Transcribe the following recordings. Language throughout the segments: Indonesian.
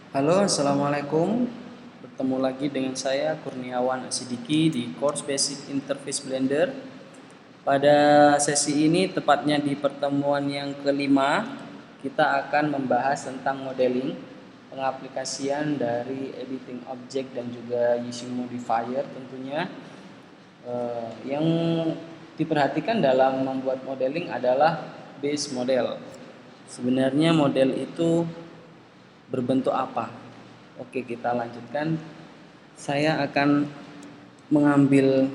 Halo, Assalamualaikum. Bertemu lagi dengan saya Kurniawan Asidiki di course Basic Interface Blender. Pada sesi ini, tepatnya di pertemuan yang kelima, kita akan membahas tentang modeling, pengaplikasian dari editing object dan juga using modifier tentunya. Yang diperhatikan dalam membuat modeling adalah base model. Sebenarnya model itu berbentuk apa? Oke, kita lanjutkan. Saya akan mengambil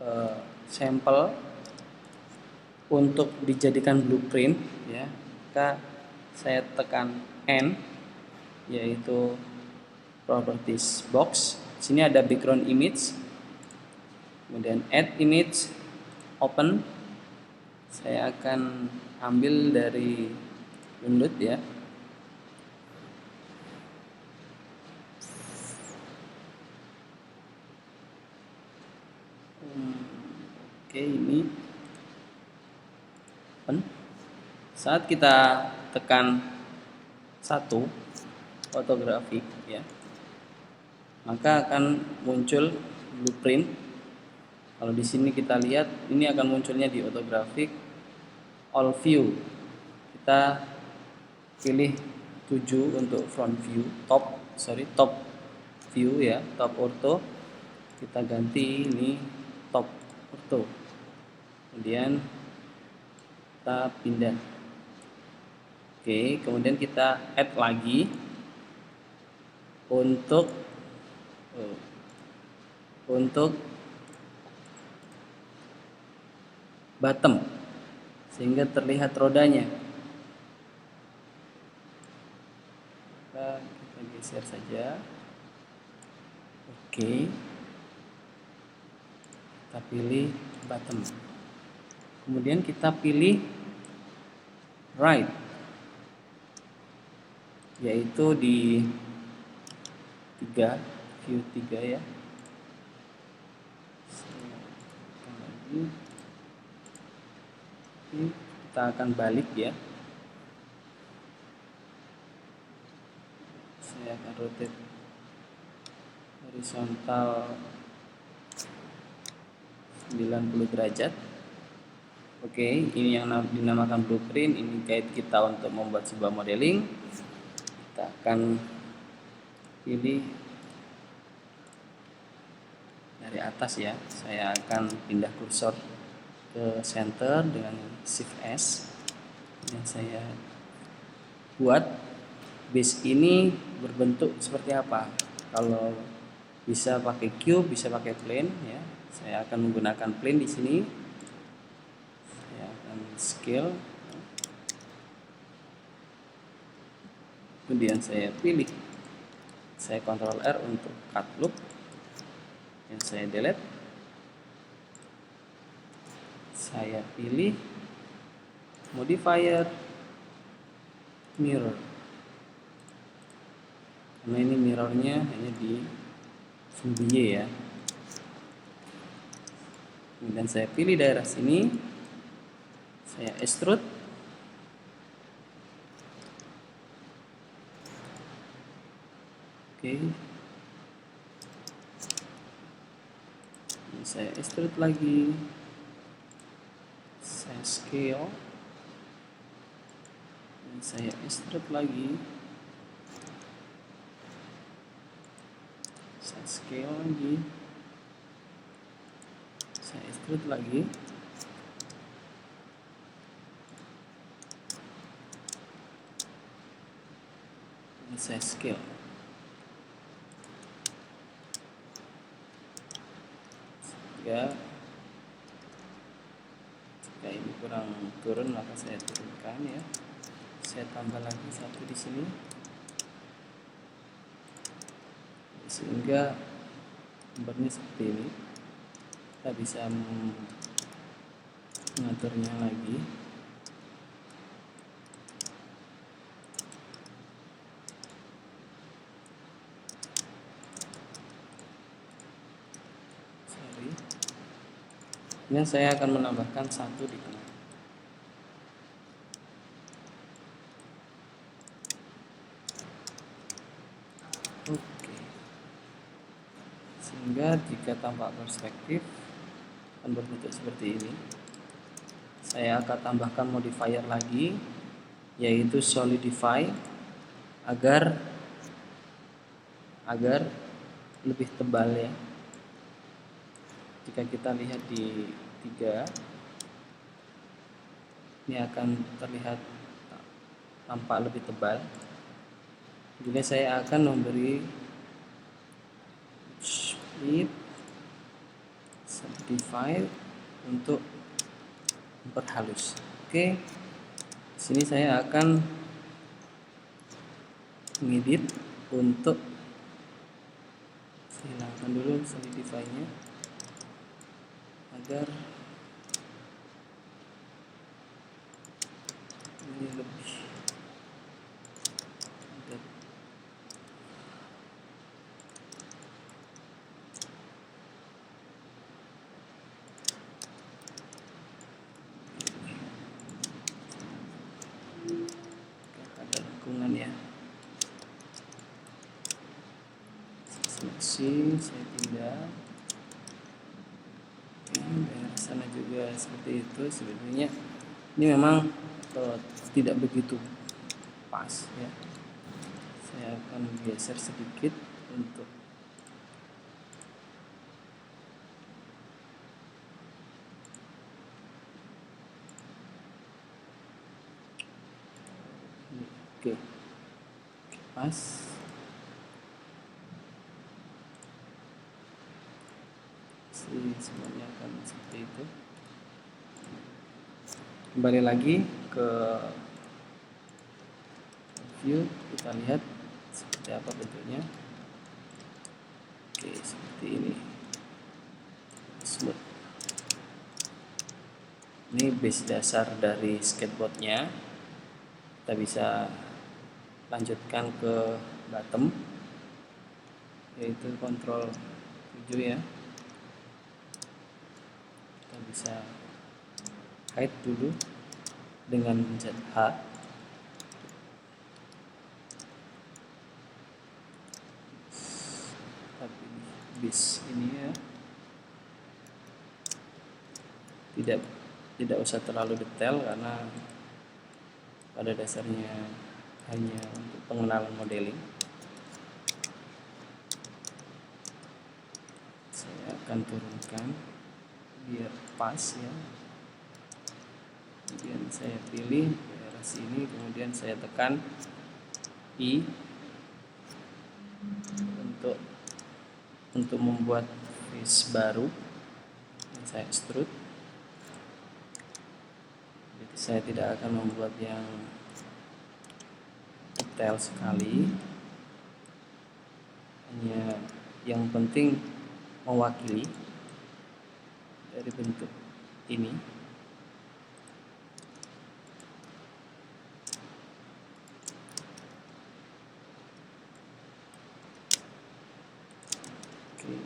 eh, sampel untuk dijadikan blueprint ya. Maka saya tekan N, yaitu properties box. Sini ada background image. Kemudian add image, open. Saya akan ambil dari Windows ya. Oke, ini open. Saat kita tekan satu ortografik ya, maka akan muncul blueprint. Kalau di sini kita lihat, ini akan munculnya di ortografik all view. Kita pilih 7 untuk front view, top view ya, top ortho. Kita ganti ini top ortho. Kemudian kita pindah. Oke, kemudian kita add lagi untuk bottom sehingga terlihat rodanya. Kita geser saja. Oke, kita pilih bottom. Kemudian kita pilih right, yaitu di view 3 ya. Kita akan balik ya. Saya akan rotate horizontal 90 derajat. Oke, ini yang dinamakan blueprint. Ini guide kita untuk membuat sebuah modeling. Kita akan pilih dari atas ya. Saya akan pindah kursor ke center dengan Shift S. Dan saya buat base ini berbentuk seperti apa. Kalau bisa pakai cube, bisa pakai plane ya. Saya akan menggunakan plane di sini. Scale, kemudian saya pilih, saya Ctrl R untuk cut loop, dan saya delete. Saya pilih modifier mirror, karena ini mirrornya hanya di sumbu Y ya. Kemudian saya pilih daerah sini, saya extrude. Oke. Ini saya extrude lagi. Saya scale. Dan saya extrude lagi. Saya scale lagi. Saya extrude lagi. Saya scale. Jika ini kurang turun, maka saya turunkan ya. Saya tambah lagi satu di sini, sehingga gambarnya seperti ini. Kita bisa mengaturnya lagi. Kemudian saya akan menambahkan satu di tengah. Oke, sehingga jika tampak perspektif akan berbentuk seperti ini. Saya akan tambahkan modifier lagi, yaitu solidify, agar lebih tebal ya. Jika kita lihat di 3, ini akan terlihat tampak lebih tebal. Jadi saya akan memberi split solidify untuk memperhalus. Oke, sini saya akan mengedit untuk hilangkan dulu solidify-nya agar ini lebih ada lengkungan ya. Seleksi, saya pindah. Daerah sana juga seperti itu. Sebenarnya ini memang tidak begitu pas ya. Saya akan geser sedikit untuk oke, pas. Semuanya akan seperti itu. Kembali lagi ke view, kita lihat seperti apa bentuknya. Oke, seperti ini. Smooth. Ini base dasar dari skateboardnya. Kita bisa lanjutkan ke bottom, yaitu kontrol 7 ya. Kita bisa hide dulu dengan mencet H. Tapi bis ini ya tidak usah terlalu detail karena pada dasarnya hanya untuk pengenalan modeling. Saya akan turunkan biar pas ya. Kemudian saya pilih daerah sini, kemudian saya tekan I untuk membuat face baru. Saya extrude. Jadi saya tidak akan membuat yang detail sekali, hanya yang penting mewakili dari bentuk ini. Oke.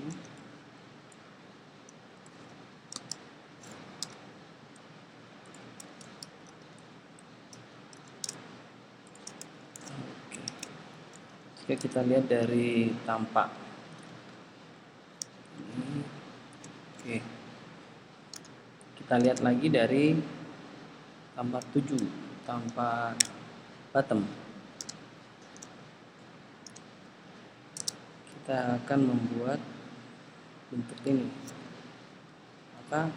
Jika kita lihat dari tampak ini, oke, kita lihat lagi dari tampak 7, tampak bottom. Kita akan membuat bentuk ini, maka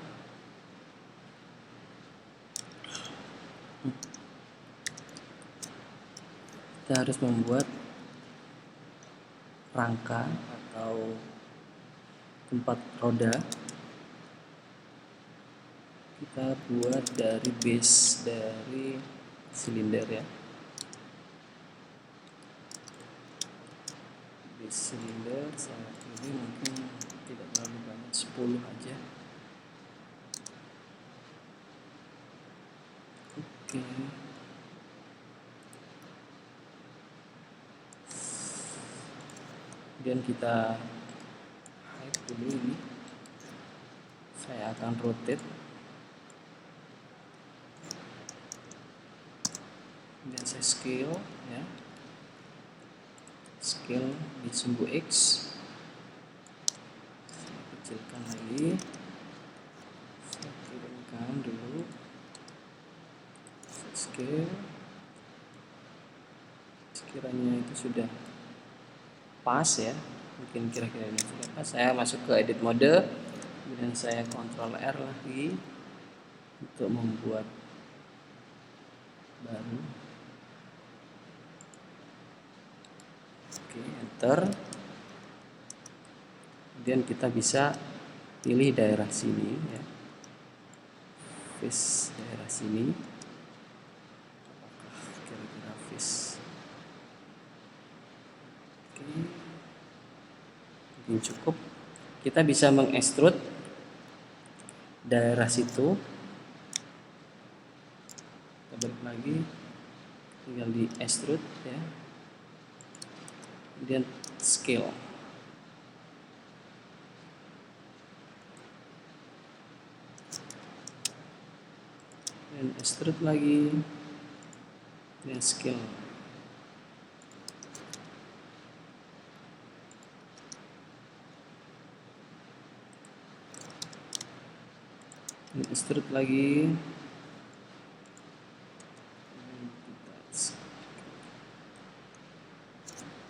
kita harus membuat rangka atau tempat roda. Kita buat dari base dari silinder ya. Base silinder saat ini mungkin tidak terlalu banyak, 10 aja. Oke. Kemudian kita hide dulu ini. Saya akan rotate. Kemudian saya scale ya. scale di sumbu X, saya kecilkan lagi, saya turunkan dulu scale, sekiranya itu sudah pas ya, mungkin kira-kira ini sudah pas. Saya masuk ke edit mode, kemudian saya Ctrl R lagi untuk membuat baru. Oke, enter. Kemudian kita bisa pilih daerah sini ya, face daerah sini, apakah kira-kira face. Oke, mungkin cukup. Kita bisa mengekstrud daerah situ. Kita balik lagi, tinggal di extrude ya, kemudian scale. Dan extrude lagi, dan scale. Dan extrude lagi,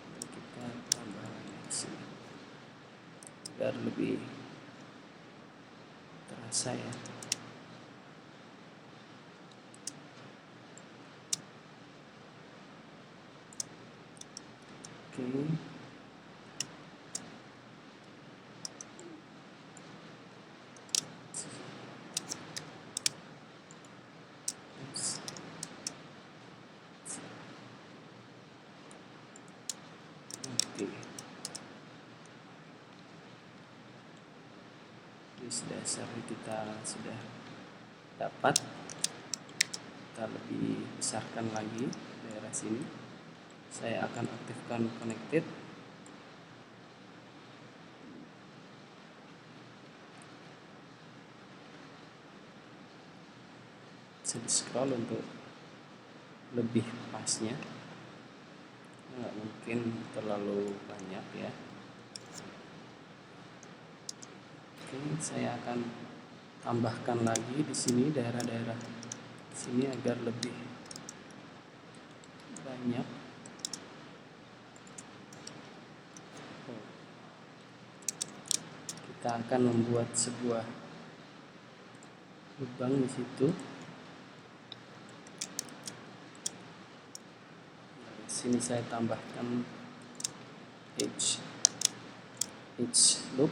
dan kita tambah lagi di sini agar lebih terasa ya. Oke. Garis dasar kita sudah dapat. Kita lebih besarkan lagi daerah sini. Saya akan aktifkan connected. Bisa di scroll untuk lebih pasnya, nggak mungkin terlalu banyak ya. Oke, saya akan tambahkan lagi di sini daerah-daerah sini agar lebih banyak. Kita akan membuat sebuah lubang di situ. Di sini saya tambahkan edge loop.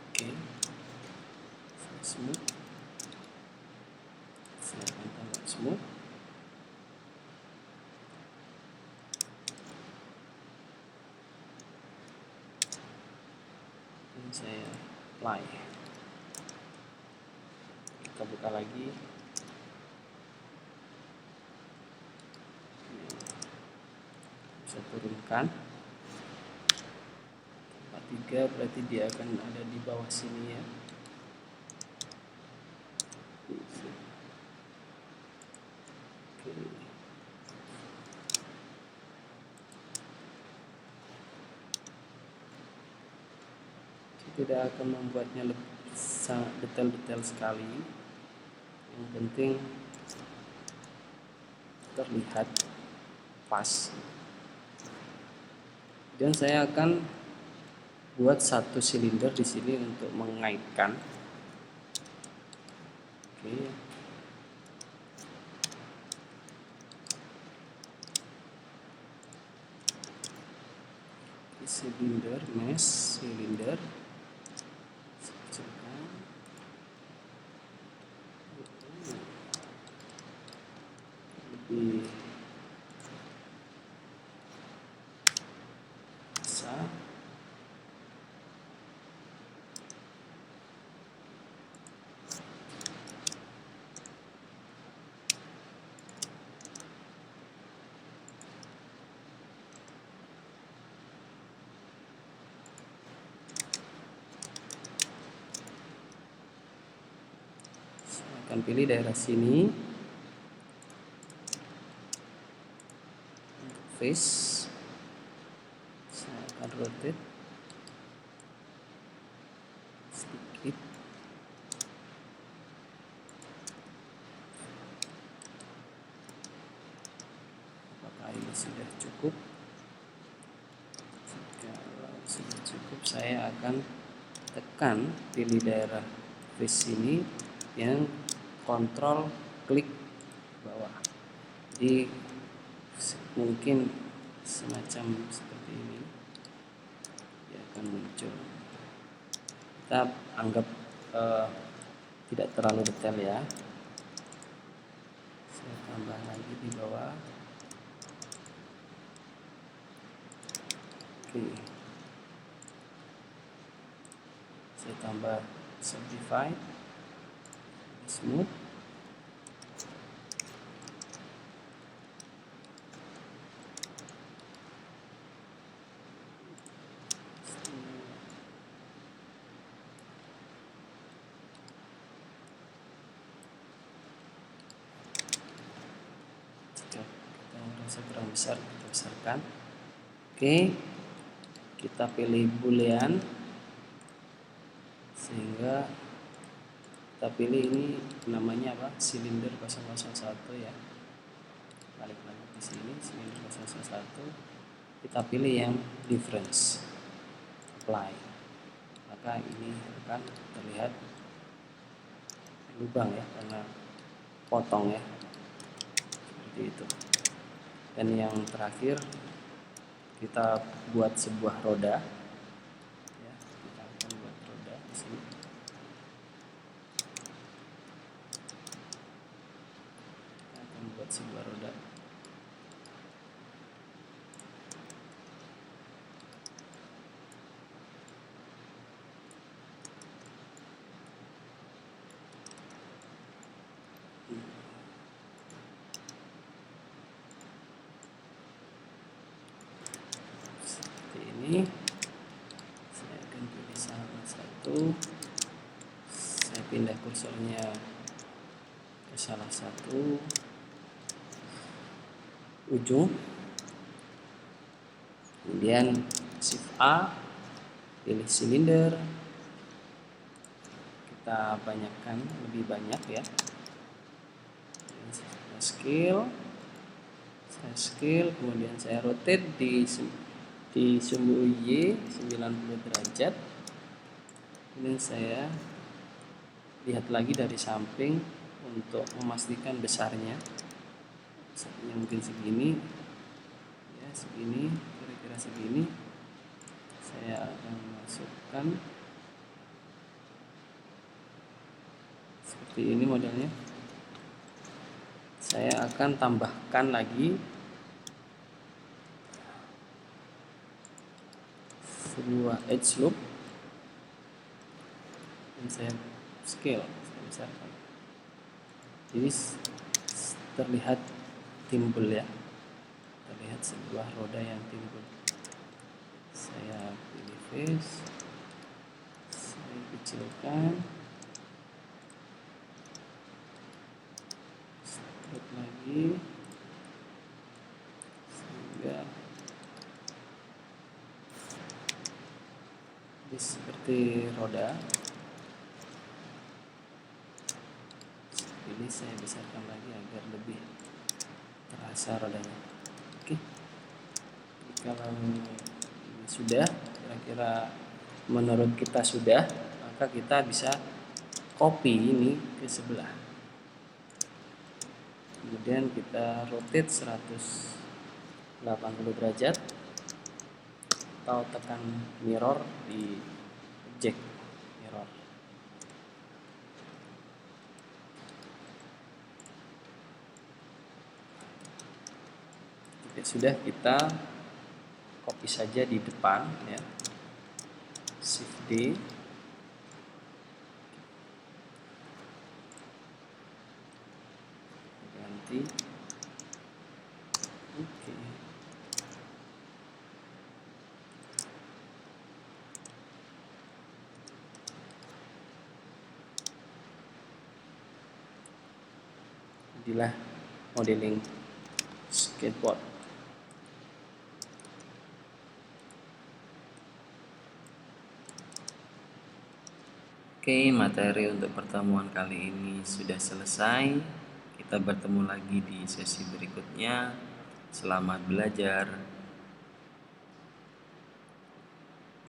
Oke, smooth. Saya akan tambah smooth. Ini saya apply. Kita buka lagi. Bisa turunkan. Tempat 3 berarti dia akan ada di bawah sini ya. Oke. Tidak akan membuatnya lebih sangat detail-detail sekali. Yang penting terlihat pas. Dan saya akan buat satu silinder di sini untuk mengaitkan. Oke. Silinder, mesh silinder. Lebih bisa. Saya akan pilih daerah sini. face, saya akan rotate sedikit. Apakah ini sudah cukup? Kalau sudah cukup, saya akan tekan pilih daerah face ini yang kontrol klik bawah. Jadi mungkin semacam seperti ini dia akan muncul. Kita anggap tidak terlalu detail ya. Saya tambah lagi di bawah. Oke. Saya tambah simplify, smooth. Jika kita merasa kurang besar, kita besarkan. Oke, kita pilih boolean sehingga kita pilih ini namanya apa, silinder 001 ya. Balik lagi di sini, silinder 001. Kita pilih yang difference, apply, maka ini akan terlihat lubang ya, karena potong ya, seperti itu. Dan yang terakhir kita buat sebuah roda ya, kita akan buat roda di sini. Kita akan buat sebuah roda. Seperti ini. Saya akan pilih salah satu. Saya pindah kursornya ke salah satu ujung. Kemudian Shift A, pilih silinder. Kita banyakkan, lebih banyak ya. Saya scale, kemudian saya rotate di sumbu Y 90 derajat. Kemudian saya lihat lagi dari samping untuk memastikan besarnya. Mungkin segini ya, segini, kira-kira segini. Saya akan masukkan seperti ini modelnya. Saya akan tambahkan lagi sebuah edge loop dan saya scale, saya besarkan. Jadi terlihat timbul ya, terlihat sebuah roda yang timbul. Saya pilih face, saya kecilkan, strip lagi sehingga seperti roda. Ini saya besarkan lagi agar lebih terasa rodanya. Oke, kalau ini sudah, kira-kira menurut kita sudah, maka kita bisa copy ini ke sebelah. Kemudian kita rotate 180 derajat atau tekan mirror di objek mirror. Oke, sudah, kita copy saja di depan ya. Shift D, ganti. Oke. Inilah modeling skateboard. Oke, materi untuk pertemuan kali ini sudah selesai. Kita bertemu lagi di sesi berikutnya. Selamat belajar.